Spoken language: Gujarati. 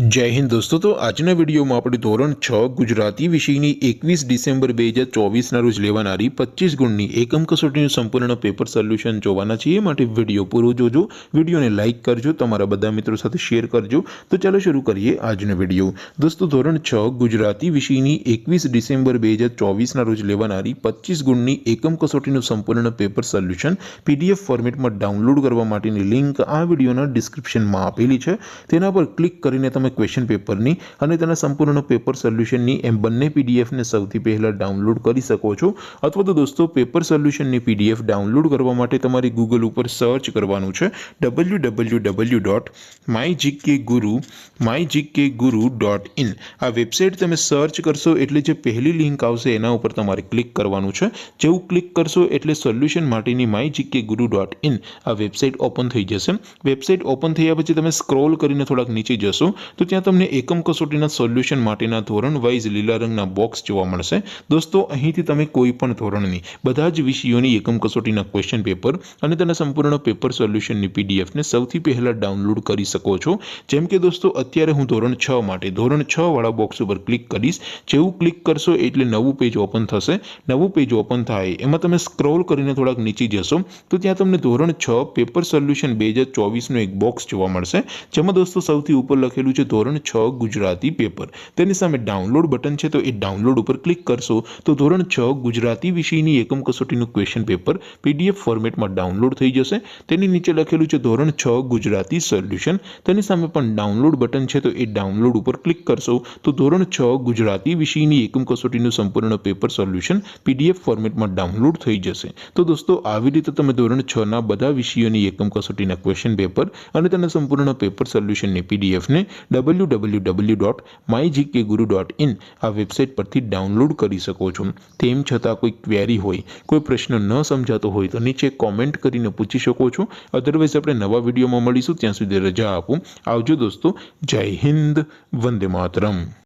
जय हिंद दोस्तों। तो आजना वीडियो में આપણે ધોરણ 6 ગુજરાતી વિષયની 21 ડિસેમ્બર 2024 ના રોજ લેવાનારી 25 ગુણની એકમ કસોટીનું સંપૂર્ણ પેપર સોલ્યુશન જોવાના છીએ। માટે વિડિયો પૂરો જોજો, વિડિયોને લાઈક કરજો, તમારા બધા મિત્રો સાથે શેર કરજો। તો ચાલો શરૂ કરીએ આજનો વિડિયો। દોસ્તો ધોરણ 6 ગુજરાતી વિષયની 21 ડિસેમ્બર 2024 ના રોજ લેવાનારી 25 ગુણની એકમ કસોટીનું સંપૂર્ણ પેપર સોલ્યુશન પીડીએફ ફોર્મેટમાં ડાઉનલોડ કરવા માટેની લિંક આ વિડિયોના ડિસ્ક્રિપ્શનમાં આપેલી છે। તેના પર ક્લિક કરીને તમે क्वेश्चन पेपर नी અને તેના સંપૂર્ણ પેપર સોલ્યુશન ની એમ બંને પીડીએફ ને સૌથી પહેલા ડાઉનલોડ કરી શકો છો। અથવા તો દોસ્તો પેપર સોલ્યુશન ની પીડીએફ ડાઉનલોડ કરવા માટે તમારે ગૂગલ ઉપર સર્ચ કરવાનું છે www.mygkguru.in। આ વેબસાઇટ તમે સર્ચ કરશો એટલે જે પહેલી લિંક આવશે એના ઉપર તમારે ક્લિક કરવાનું છે। જેવું ક્લિક કરશો એટલે સોલ્યુશન માટેની mygkguru.in આ વેબસાઇટ ઓપન થઈ જશે। વેબસાઇટ ઓપન થયા પછી તમે સ્ક્રોલ કરીને થોડાક નીચે જશો तो ત્યાં તમને એકમ કસોટીના સોલ્યુશન માટેના ધોરણ વાઇઝ લીલા રંગના બોક્સ જોવા મળશે। દોસ્તો અહીંથી તમે કોઈ પણ ધોરણની બધા જ વિષયોની એકમ કસોટીના ક્વેશ્ચન પેપર અને તેના સંપૂર્ણ પેપર સોલ્યુશનની પીડીએફ ને સૌથી પહેલા ડાઉનલોડ કરી શકો છો। જેમ કે દોસ્તો અત્યારે હું ધોરણ 6 માટે ધોરણ 6 વાળા બોક્સ ઉપર ક્લિક કરીશ। જેવું ક્લિક કરશો એટલે નવું પેજ ઓપન થશે। નવું પેજ ઓપન થાય એમાં તમે સ્ક્રોલ કરીને થોડાક નીચે જશો તો ત્યાં તમને ધોરણ 6 પેપર સોલ્યુશન 2024 નું એક બોક્સ જોવા મળશે। જેમાં દોસ્તો સૌથી ઉપર લખેલું છે ધોરણ 6 ગુજરાતી પેપર। તેની સામે ડાઉનલોડ બટન છે તો એ ડાઉનલોડ ઉપર ક્લિક કરશો તો ધોરણ 6 ગુજરાતી વિષયની એકમ કસોટીનું ક્વેશ્ચન પેપર પીડીએફ ફોર્મેટમાં ડાઉનલોડ થઈ જશે। તેની નીચે લખેલું છે ધોરણ 6 ગુજરાતી સોલ્યુશન। તેની સામે પણ ડાઉનલોડ બટન છે તો એ ડાઉનલોડ ઉપર ક્લિક કરશો તો ધોરણ 6 ગુજરાતી વિષયની એકમ કસોટીનું સંપૂર્ણ પેપર સોલ્યુશન પીડીએફ ફોર્મેટમાં ડાઉનલોડ થઈ જશે। તો દોસ્તો આવી રીતે તમે ધોરણ 6 ના બધા વિષયોની એકમ કસોટીના ક્વેશ્ચન પેપર અને તેના સંપૂર્ણ પેપર સોલ્યુશનની પીડીએફ ને www.mygkguru.in આ વેબસાઇટ પરથી ડાઉનલોડ કરી શકો છો। તેમ છતાં કોઈ ક્વેરી હોય, કોઈ પ્રશ્ન ન સમજાતો હોય તો નીચે કોમેન્ટ કરીને પૂછી શકો છો। અધરવાઇઝ આપણે નવા વિડીયોમાં મળીશું, ત્યાં સુધી રજા આપો। આવજો દોસ્તો। જય હિન્દ, વંદે માતરમ।